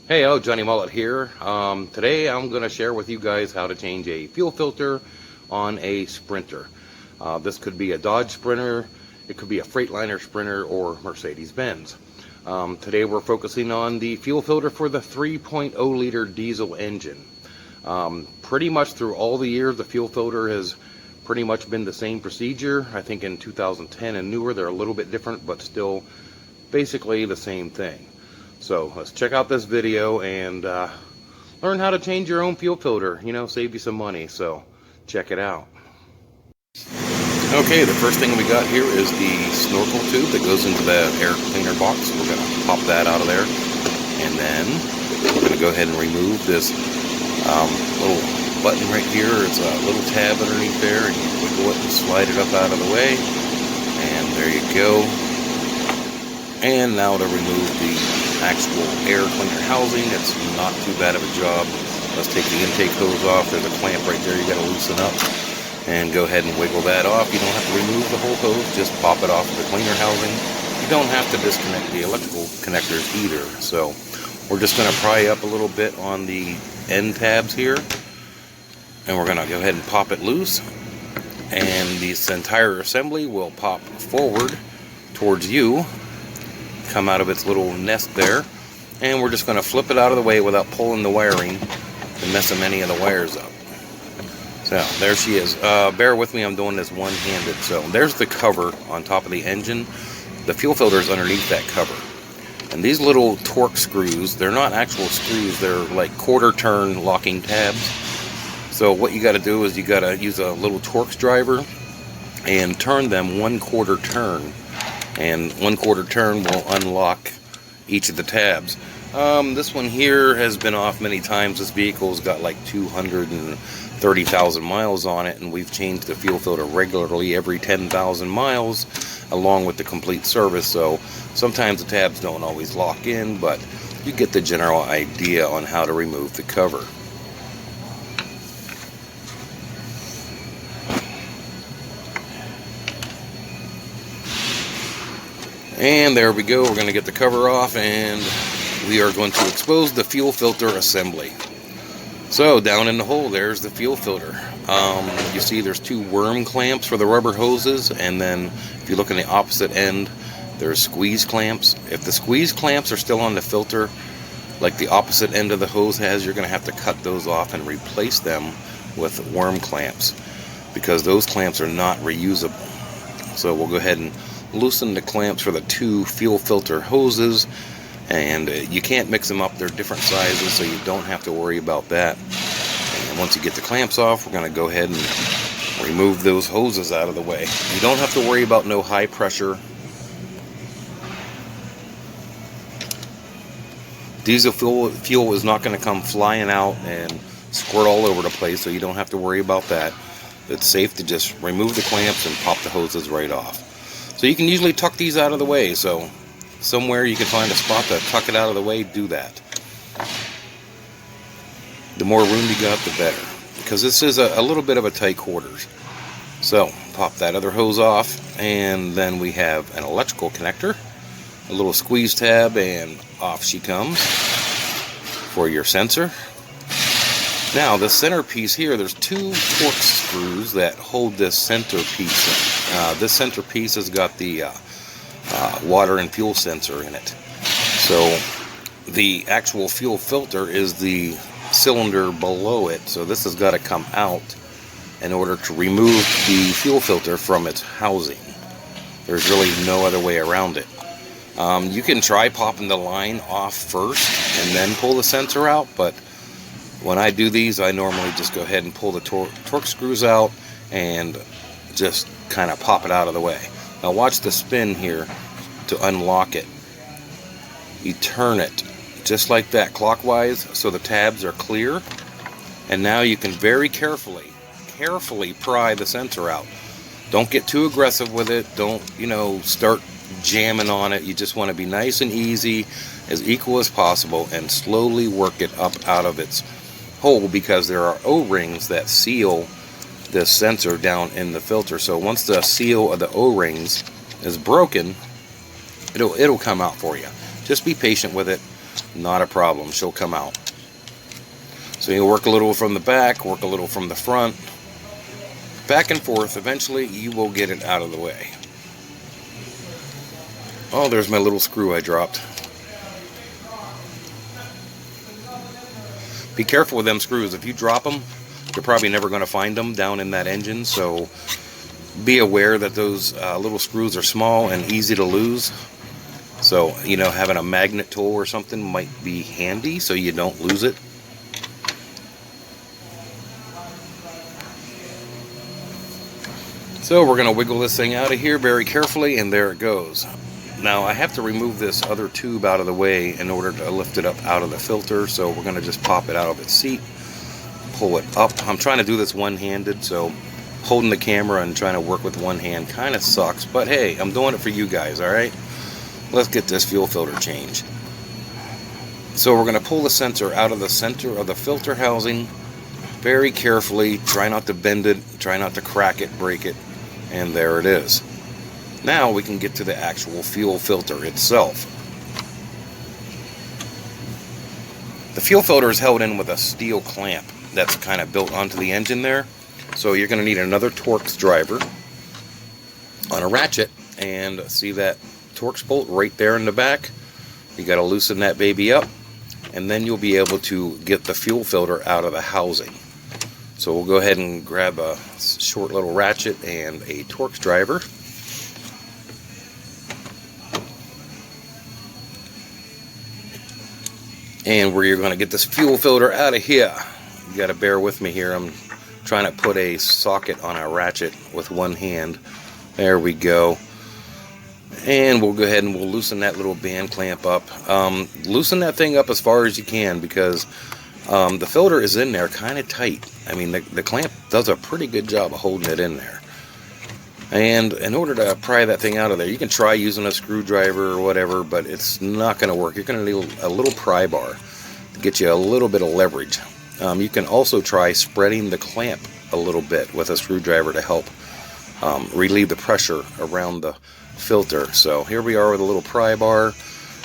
Hey, Johnny Mullet here. Today I'm going to share with you guys how to change a fuel filter on a Sprinter. This could be a Dodge Sprinter, it could be a Freightliner Sprinter, or Mercedes-Benz. Today we're focusing on the fuel filter for the 3.0 liter diesel engine. Pretty much through all the years, the fuel filter has pretty much been the same procedure. I think in 2010 and newer they're a little bit different, but still basically the same thing. So let's check out this video and learn how to change your own fuel filter, save you some money. So check it out. Okay, the first thing we got here is the snorkel tube that goes into the air cleaner box. We're going to pop that out of there, and then we're going to go ahead and remove this little button right here. It's a little tab underneath there, and you wiggle it and slide it up out of the way, and there you go. And now to remove the actual air cleaner housing, it's not too bad of a job. Let's take the intake hose off. There's a clamp right there you got to loosen up, and go ahead and wiggle that off. You don't have to remove the whole hose, just pop it off the cleaner housing. You don't have to disconnect the electrical connectors either. So we're just going to pry up a little bit on the end tabs here, and we're going to go ahead and pop it loose, and this entire assembly will pop forward towards you, come out of its little nest there, and we're just going to flip it out of the way without pulling the wiring and messing any of the wires up. So there she is. Bear with me, I'm doing this one-handed. So there's the cover on top of the engine. The fuel filter is underneath that cover, and these little torque screws, they're not actual screws, they're like quarter turn locking tabs. So what you got to do is you got to use a little Torx driver and turn them 1/4 turn, and 1/4 turn will unlock each of the tabs. This one here has been off many times. This vehicle's got like 230,000 miles on it, and we've changed the fuel filter regularly every 10,000 miles along with the complete service. So sometimes the tabs don't always lock in, but you get the general idea on how to remove the cover. And there we go. We're going to get the cover off, and we are going to expose the fuel filter assembly. So down in the hole, there's the fuel filter. You see there's two worm clamps for the rubber hoses, and then if you look on the opposite end, there's squeeze clamps. If the squeeze clamps are still on the filter, like the opposite end of the hose has, you're going to have to cut those off and replace them with worm clamps, because those clamps are not reusable. So we'll go ahead and loosen the clamps for the two fuel filter hoses, and you can't mix them up. They're different sizes, so you don't have to worry about that. And once you get the clamps off, we're going to go ahead and remove those hoses out of the way. You don't have to worry about no high pressure. Diesel fuel is not going to come flying out and squirt all over the place, so you don't have to worry about that. It's safe to just remove the clamps and pop the hoses right off. So you can usually tuck these out of the way, so somewhere you can find a spot to tuck it out of the way, do that. The more room you got, the better, because this is a little bit of a tight quarters. So pop that other hose off, and then we have an electrical connector, a little squeeze tab, and off she comes for your sensor. Now the centerpiece here, there's two Torx screws that hold this centerpiece in. This centerpiece has got the water and fuel sensor in it. So the actual fuel filter is the cylinder below it. So this has got to come out in order to remove the fuel filter from its housing. There's really no other way around it. You can try popping the line off first and then pull the sensor out, but when I do these, I normally just go ahead and pull the Torx screws out and just kind of pop it out of the way. Now watch the spin here to unlock it. You turn it just like that clockwise so the tabs are clear, and now you can very carefully pry the sensor out. Don't get too aggressive with it. Don't start jamming on it. You just want to be nice and easy, as equal as possible, and slowly work it up out of its hole, because there are O-rings that seal this sensor down in the filter. So once the seal of the O-rings is broken, it'll come out for you. Just be patient with it. not a problem. She'll come out. So you work a little from the back, work a little from the front, back and forth. Eventually you will get it out of the way. Oh, there's my little screw I dropped. Be careful with them screws. If you drop them, you're probably never going to find them down in that engine. So be aware that those little screws are small and easy to lose. So, you know, having a magnet tool or something might be handy so you don't lose it. So we're going to wiggle this thing out of here very carefully, and there it goes. Now I have to remove this other tube out of the way in order to lift it up out of the filter, so we're going to just pop it out of its seat, pull it up. I'm trying to do this one-handed, so holding the camera and trying to work with one hand kind of sucks, but hey, I'm doing it for you guys, alright? Let's get this fuel filter changed. So we're going to pull the sensor out of the center of the filter housing very carefully. Try not to bend it, try not to crack it, break it. And there it is. Now we can get to the actual fuel filter itself. The fuel filter is held in with a steel clamp that's kind of built onto the engine there. So you're going to need another Torx driver on a ratchet, and see that Torx bolt right there in the back. You got to loosen that baby up, and then you'll be able to get the fuel filter out of the housing. So we'll go ahead and grab a short little ratchet and a Torx driver. And where you're going to get this fuel filter out of here. You got to bear with me here. I'm trying to put a socket on a ratchet with one hand. There we go. And we'll go ahead and we'll loosen that little band clamp up. Loosen that thing up as far as you can, because the filter is in there kind of tight. I mean, the clamp does a pretty good job of holding it in there. And in order to pry that thing out of there, you can try using a screwdriver or whatever, but it's not going to work. You're going to need a little pry bar to get you a little bit of leverage. You can also try spreading the clamp a little bit with a screwdriver to help relieve the pressure around the filter. So here we are with a little pry bar,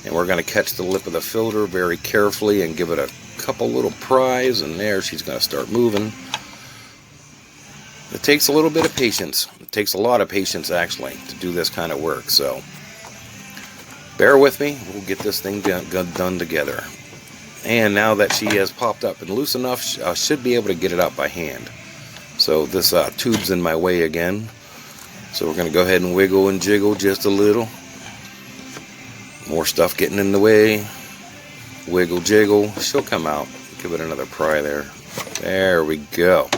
and we're going to catch the lip of the filter very carefully and give it a couple little pries, and there she's going to start moving. It takes a little bit of patience. It takes a lot of patience actually to do this kind of work, so bear with me. We'll get this thing done together. And now that she has popped up and loose enough, I should be able to get it out by hand. So this tube's in my way again, so we're going to go ahead and wiggle and jiggle just a little. More stuff getting in the way. Wiggle jiggle. She'll come out. Give it another pry there. There we go.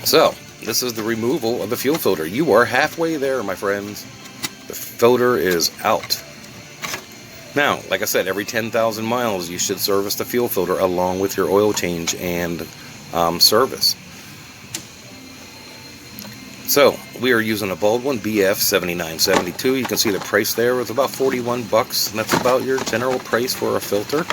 So this is the removal of the fuel filter. You are halfway there, my friends. The filter is out. Now, like I said, every 10,000 miles you should service the fuel filter along with your oil change and service. So we are using a Baldwin BF 7972. You can see the price there was about 41 bucks, and that's about your general price for a filter.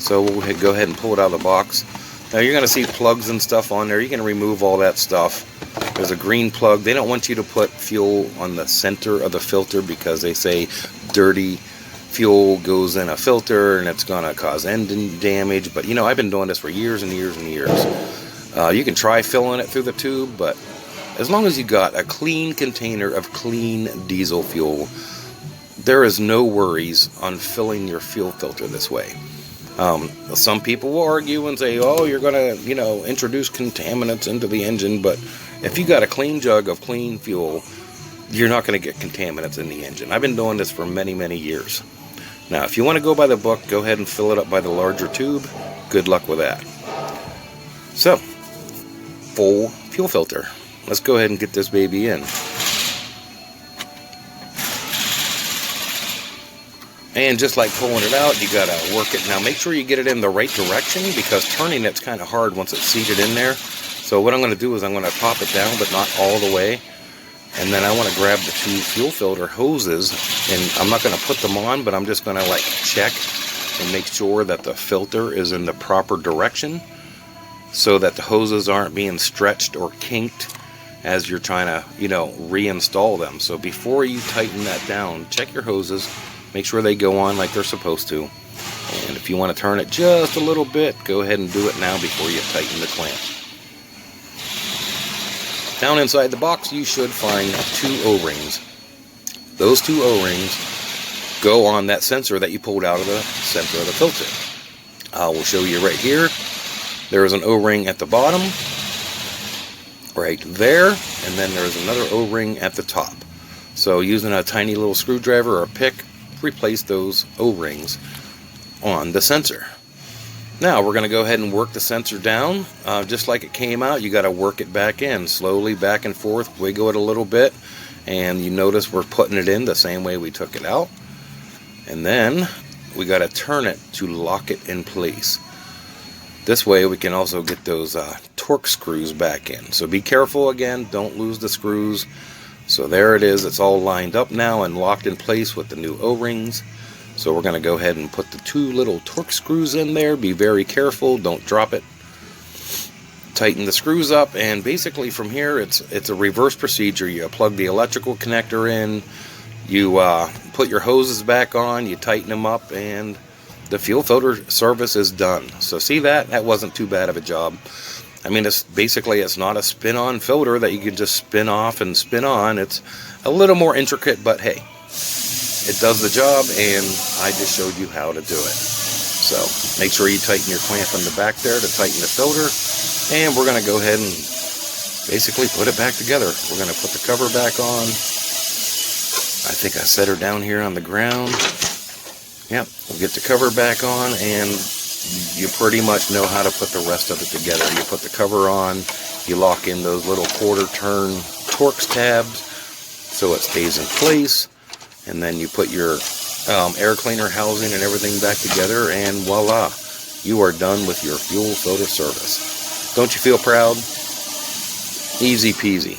So we'll go ahead and pull it out of the box. Now you're going to see plugs and stuff on there. You can remove all that stuff. There's a green plug. They don't want you to put fuel on the center of the filter because they say dirty fuel goes in a filter and it's going to cause engine damage. But you know, I've been doing this for years and years and years. You can try filling it through the tube, but as long as you got a clean container of clean diesel fuel, there is no worries on filling your fuel filter this way. Some people will argue and say, oh, you're going to, you know, introduce contaminants into the engine, but if you got a clean jug of clean fuel, you're not going to get contaminants in the engine. I've been doing this for many, many years. Now, if you want to go by the book, go ahead and fill it up by the larger tube. Good luck with that. So, full fuel filter. Let's go ahead and get this baby in. And just like pulling it out, you gotta work it. Now make sure you get it in the right direction, because turning it's kind of hard once it's seated in there. So what I'm going to do is I'm going to pop it down, but not all the way. And then I want to grab the two fuel filter hoses, and I'm not going to put them on, but I'm just going to like check and make sure that the filter is in the proper direction so that the hoses aren't being stretched or kinked as you're trying to, you know, reinstall them. So before you tighten that down, check your hoses, Make sure they go on like they're supposed to. And if you want to turn it just a little bit, go ahead and do it now before you tighten the clamp. Down inside the box, you should find 2 O-rings. Those 2 O-rings go on that sensor that you pulled out of the center of the filter. I will show you right here. There is an O-ring at the bottom, right there, and then there's another O-ring at the top. So using a tiny little screwdriver or a pick, replace those O-rings on the sensor. Now we're going to go ahead and work the sensor down. Just like it came out, you got to work it back in, slowly back and forth, wiggle it a little bit, and you notice we're putting it in the same way we took it out. And then we got to turn it to lock it in place. This way we can also get those torque screws back in. So be careful again, don't lose the screws. So there it is, it's all lined up now and locked in place with the new O-rings. So we're going to go ahead and put the 2 little torque screws in there. Be very careful, don't drop it. Tighten the screws up, and basically from here it's a reverse procedure. You plug the electrical connector in, you put your hoses back on, you tighten them up, and the fuel filter service is done. So see that wasn't too bad of a job. I mean, it's not a spin-on filter that you can just spin off and spin on. It's a little more intricate, but hey, it does the job, and I just showed you how to do it. So make sure you tighten your clamp in the back there to tighten the filter, and we're going to go ahead and basically put it back together. We're going to put the cover back on. I think I set her down here on the ground. Yep, we'll get the cover back on, and you pretty much know how to put the rest of it together. You put the cover on, you lock in those little quarter turn Torx tabs so it stays in place, and then you put your air cleaner housing and everything back together, and voila, you are done with your fuel filter service. Don't you feel proud? Easy peasy.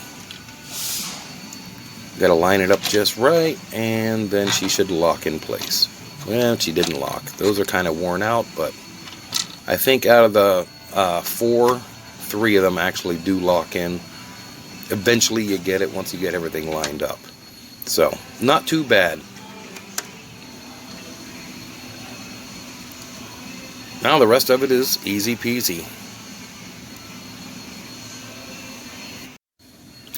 Got to line it up just right, and then she should lock in place. Well, she didn't lock. Those are kind of worn out, but I think out of the 4, 3 of them actually do lock in. Eventually you get it once you get everything lined up. So, not too bad. Now the rest of it is easy peasy.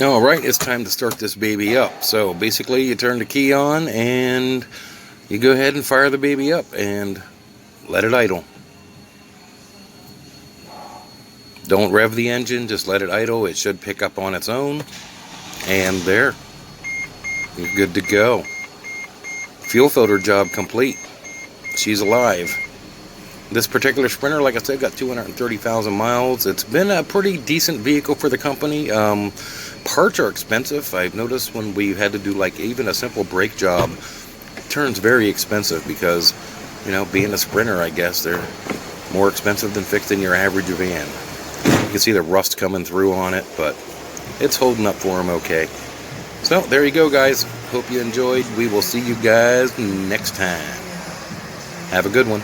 Alright, it's time to start this baby up. So basically you turn the key on and you go ahead and fire the baby up and let it idle. Don't rev the engine, just let it idle. It should pick up on its own. And there, you're good to go. Fuel filter job complete. She's alive. This particular Sprinter, like I said, got 230,000 miles. It's been a pretty decent vehicle for the company. Parts are expensive. I've noticed when we had to do like even a simple brake job, it turns very expensive because, you know, being a Sprinter, I guess they're more expensive than fixing your average van. You can see the rust coming through on it, but it's holding up for them okay. So there you go, guys. Hope you enjoyed. We will see you guys next time. Have a good one.